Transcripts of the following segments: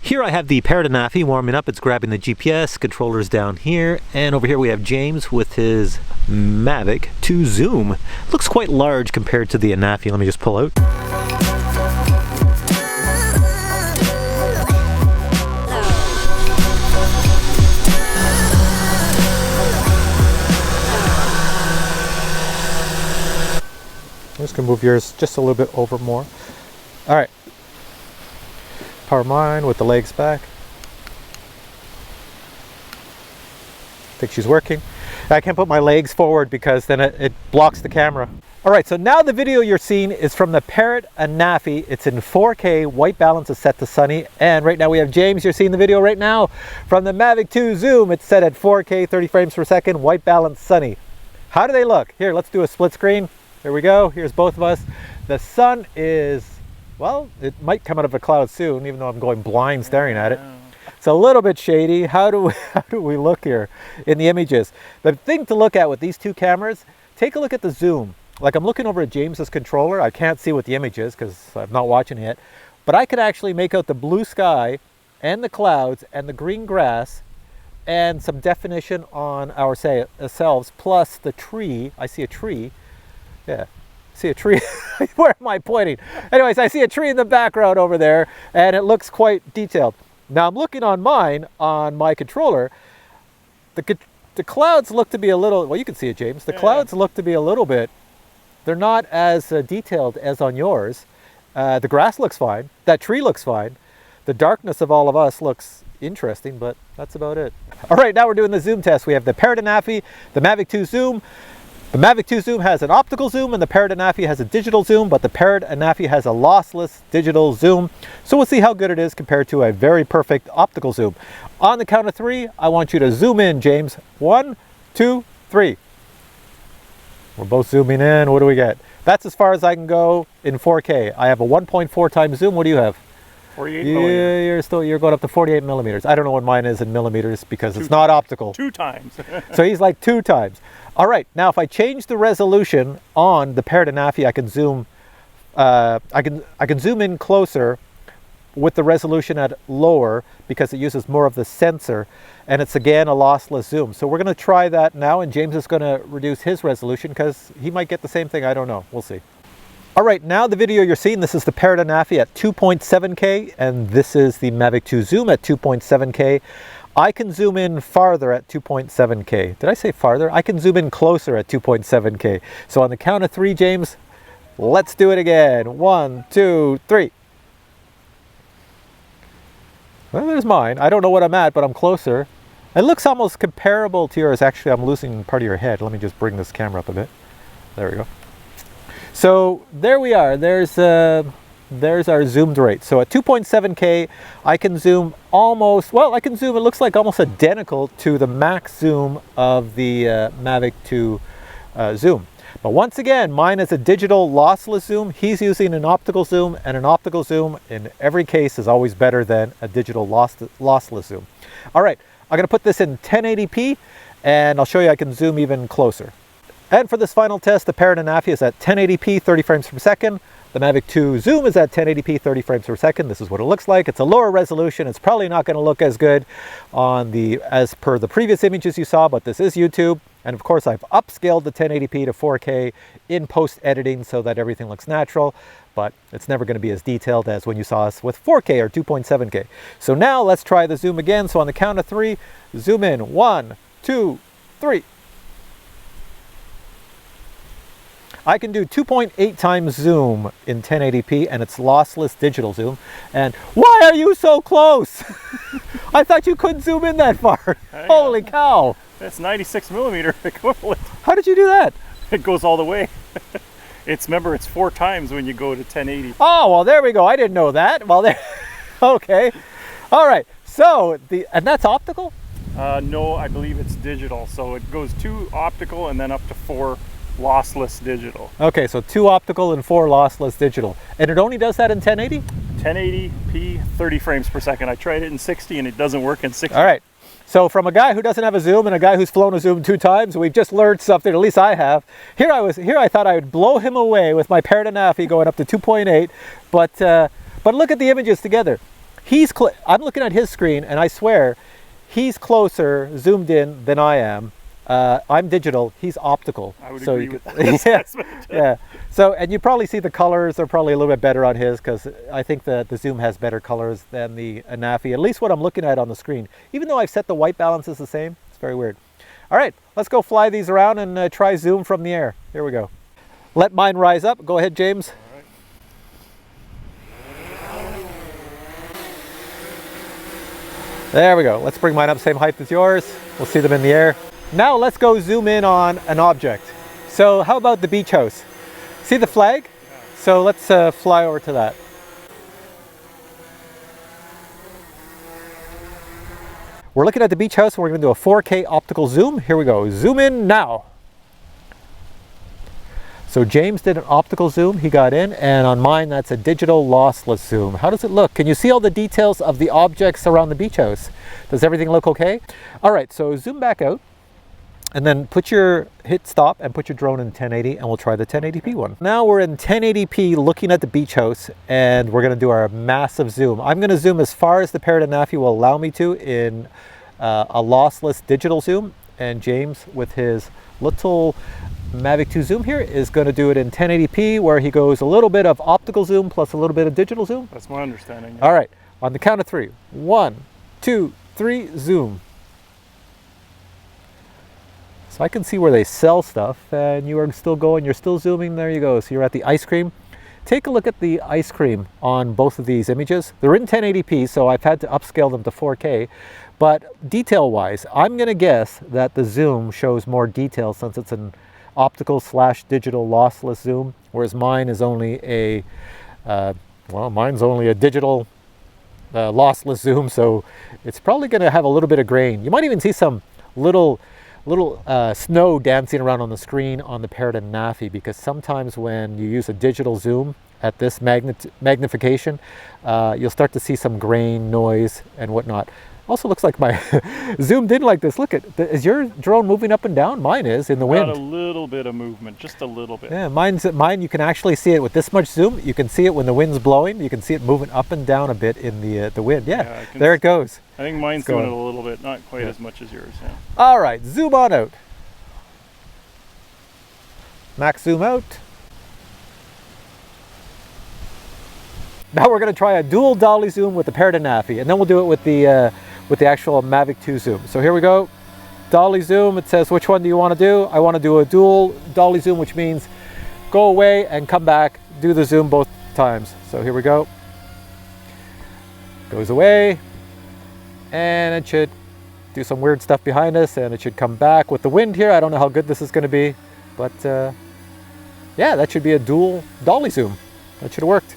Here I have the Parrot ANAFI warming up. It's grabbing the GPS, controllers down here, and over here we have James with his Mavic 2 Zoom. Looks quite large compared to the ANAFI. Let me just pull out. I'm just gonna move yours just a little bit over more. All right. Power mine with the legs back. I think she's working. I can't put my legs forward because then it blocks the camera. All right, so now the video you're seeing is from the Parrot ANAFI. It's in 4K, white balance is set to sunny. And right now we have James, you're seeing the video right now from the Mavic 2 Zoom. It's set at 4K, 30 frames per second, white balance, sunny. How do they look? Here, let's do a split screen. There we go, here's both of us. The sun is, well, it might come out of a cloud soon, even though I'm going blind staring at it. It's a little bit shady. How do we look here in the images? The thing to look at with these two cameras, take a look at the zoom. Like I'm looking over at James's controller. I can't see what the image is because I'm not watching it, but I could actually make out the blue sky and the clouds and the green grass and some definition on ourselves, plus the tree. I see a tree. Yeah. See a tree. Where am I pointing? Anyways, I see a tree in the background over there and it looks quite detailed. Now I'm looking on mine, on my controller. The clouds look to be a little, well, you can see it, James. The clouds look to be a little bit, they're not as detailed as on yours. The grass looks fine. That tree looks fine. The darkness of all of us looks interesting, but that's about it. All right, now we're doing the zoom test. We have the Parrot ANAFI, the Mavic 2 Zoom. The Mavic 2 Zoom has an optical zoom and the Parrot ANAFI has a digital zoom, but the Parrot ANAFI has a lossless digital zoom. So we'll see how good it is compared to a very perfect optical zoom. On the count of 3, I want you to zoom in, James. 1, 2, 3. We're both zooming in. What do we get? That's as far as I can go in 4K. I have a 1.4 times zoom. What do you have? 48 millimeters. You're going up to 48 millimeters. I don't know what mine is in millimeters because it's not optical. 2 times. So he's like 2 times. All right, now if I change the resolution on the Parrot ANAFI, I can zoom. I can zoom in closer with the resolution at lower because it uses more of the sensor, and it's again a lossless zoom. So we're going to try that now, and James is going to reduce his resolution because he might get the same thing. I don't know. We'll see. All right, now the video you're seeing, this is the Parrot ANAFI at 2.7K, and this is the Mavic 2 Zoom at 2.7K. I can zoom in farther at 2.7K. Did I say farther? I can zoom in closer at 2.7K. So on the count of 3, James, let's do it again. 1, 2, 3. Well, there's mine. I don't know what I'm at, but I'm closer. It looks almost comparable to yours. Actually, I'm losing part of your head. Let me just bring this camera up a bit. There we go. So there we are. There's our zoomed rate. So at 2.7K, I can zoom almost, well, I can zoom, it looks like almost identical to the max zoom of the Mavic 2 Zoom. But once again, mine is a digital lossless zoom. He's using an optical zoom, and an optical zoom in every case is always better than a digital lossless zoom. All right, I'm gonna put this in 1080p, and I'll show you I can zoom even closer. And for this final test, the Parrot ANAFI is at 1080p, 30 frames per second. The Mavic 2 Zoom is at 1080p, 30 frames per second. This is what it looks like. It's a lower resolution. It's probably not going to look as good on as per the previous images you saw, but this is YouTube. And of course, I've upscaled the 1080p to 4K in post-editing so that everything looks natural, but it's never going to be as detailed as when you saw us with 4K or 2.7K. So now let's try the zoom again. So on the count of 3, zoom in. 1, 2, 3. I can do 2.8 times zoom in 1080p, and it's lossless digital zoom. And why are you so close? I thought you couldn't zoom in that far. Holy cow. That's 96 millimeter equivalent. How did you do that? It goes all the way. Remember, it's 4 times when you go to 1080. Oh, well, there we go. I didn't know that. Well, there, okay. All right, so, and that's optical? No, I believe it's digital. So it goes 2 optical and then up to 4 lossless digital. Okay, so 2 optical and 4 lossless digital. And it only does that in 1080? 1080p, 30 frames per second. I tried it in 60 and it doesn't work in 60. All right. So from a guy who doesn't have a zoom and a guy who's flown a zoom 2 times, we've just learned something, at least I have. Here I thought I would blow him away with my Parrot ANAFI going up to 2.8, but look at the images together. I'm looking at his screen, and I swear, he's closer zoomed in than I am. I'm digital, he's optical. I would agree with that assessment. Yeah. So, and you probably see the colors are probably a little bit better on his, because I think the Zoom has better colors than the ANAFI, at least what I'm looking at on the screen. Even though I've set the white balance as the same, it's very weird. All right, let's go fly these around and try zoom from the air. Here we go. Let mine rise up. Go ahead, James. There we go. Let's bring mine up same height as yours. We'll see them in the air. Now let's go zoom in on an object. So how about the beach house? See the flag? Yeah. So let's fly over to that. We're looking at the beach house and we're going to do a 4K optical zoom. Here we go. Zoom in now. So James did an optical zoom, he got in, and on mine that's a digital lossless zoom. How does it look? Can you see all the details of the objects around the beach house? Does everything look okay? All right, so zoom back out and then hit stop and put your drone in 1080 and we'll try the 1080p one. Now we're in 1080p looking at the beach house and we're gonna do our massive zoom. I'm gonna zoom as far as the Parrot ANAFI will allow me to in a lossless digital zoom, and James with his little Mavic 2 zoom here is going to do it in 1080p, where he goes a little bit of optical zoom plus a little bit of digital zoom. That's my understanding. Yeah. All right, on the count of 3. 1, 2, 3, zoom. So I can see where they sell stuff, and you are still going, you're still zooming. There you go. So you're at the ice cream. Take a look at the ice cream on both of these images. They're in 1080p, so I've had to upscale them to 4K. But detail-wise, I'm going to guess that the zoom shows more detail since it's an optical / digital lossless zoom, whereas mine is only a, mine's only a digital lossless zoom, so it's probably going to have a little bit of grain. You might even see some little snow dancing around on the screen on the Parrot ANAFI, because sometimes when you use a digital zoom at this magnification, you'll start to see some grain, noise, and whatnot. Also looks like my zoomed in like this. Look is your drone moving up and down? Mine is in the wind. Got a little bit of movement, just a little bit. Yeah, mine you can actually see it with this much zoom. You can see it when the wind's blowing. You can see it moving up and down a bit in the wind. Yeah, there it goes. I think mine's doing it a little bit, not quite as much as yours. Yeah. All right, zoom on out. Max zoom out. Now we're going to try a dual dolly zoom with the Parrot ANAFI, and then we'll do it with the actual Mavic 2 zoom. So here we go. Dolly zoom. It says which one do you want to do? I want to do a dual dolly zoom, which means go away and come back, do the zoom both times. So here we go. Goes away, and it should do some weird stuff behind us, and it should come back with the wind here. I don't know how good this is going to be, but yeah, that should be a dual dolly zoom. That should have worked.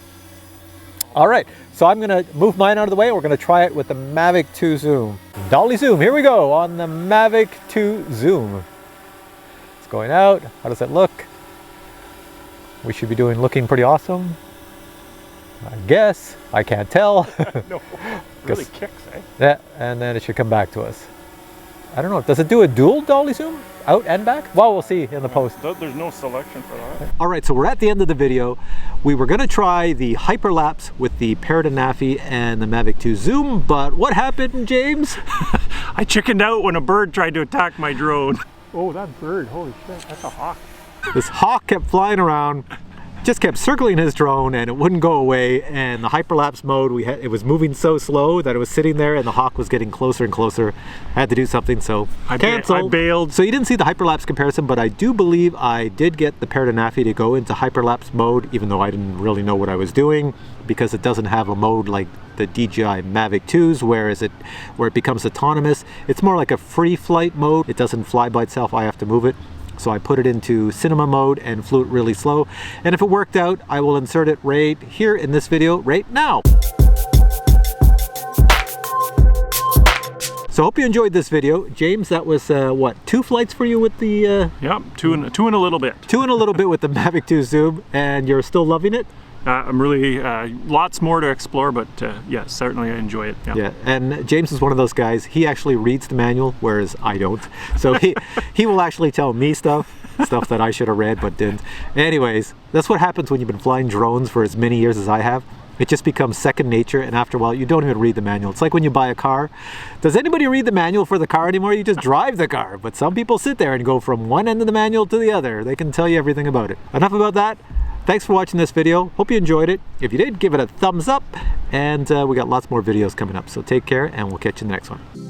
All right, so I'm gonna move mine out of the way. We're gonna try it with the Mavic 2 zoom. Dolly zoom, here we go on the Mavic 2 zoom. It's going out. How does it look? We should be looking pretty awesome, I guess. I can't tell. No, really kicks, eh? Yeah, and then it should come back to us. I don't know, does it do a dual dolly zoom? Out and back? Well, we'll see in the post. There's no selection for that. All right, so we're at the end of the video. We were gonna try the hyperlapse with the Parrot ANAFI and the Mavic 2 zoom, but what happened, James? I chickened out when a bird tried to attack my drone. Oh, that bird, holy shit, that's a hawk. This hawk kept flying around, just kept circling his drone, and it wouldn't go away. And the hyperlapse mode, it was moving so slow that it was sitting there, and the hawk was getting closer and closer. I had to do something, so canceled. I bailed. So you didn't see the hyperlapse comparison, but I do believe I did get the Parrot ANAFI to go into hyperlapse mode, even though I didn't really know what I was doing, because it doesn't have a mode like the DJI Mavic 2s, where it becomes autonomous. It's more like a free flight mode. It doesn't fly by itself. I have to move it. So I put it into cinema mode and flew it really slow. And if it worked out, I will insert it right here in this video right now. So I hope you enjoyed this video. James, that was what, 2 flights for you with the... Yep, two and a little bit. 2 and a little bit with the Mavic 2 zoom, and you're still loving it? I'm really, lots more to explore, but yes, certainly I enjoy it. Yeah, and James is one of those guys, he actually reads the manual, whereas I don't. So he will actually tell me stuff that I should have read but didn't. Anyways, that's what happens when you've been flying drones for as many years as I have. It just becomes second nature, and after a while you don't even read the manual. It's like when you buy a car. Does anybody read the manual for the car anymore? You just drive the car. But some people sit there and go from one end of the manual to the other. They can tell you everything about it. Enough about that. Thanks for watching this video. Hope you enjoyed it. If you did, give it a thumbs up, and we got lots more videos coming up. So take care, and we'll catch you in the next one.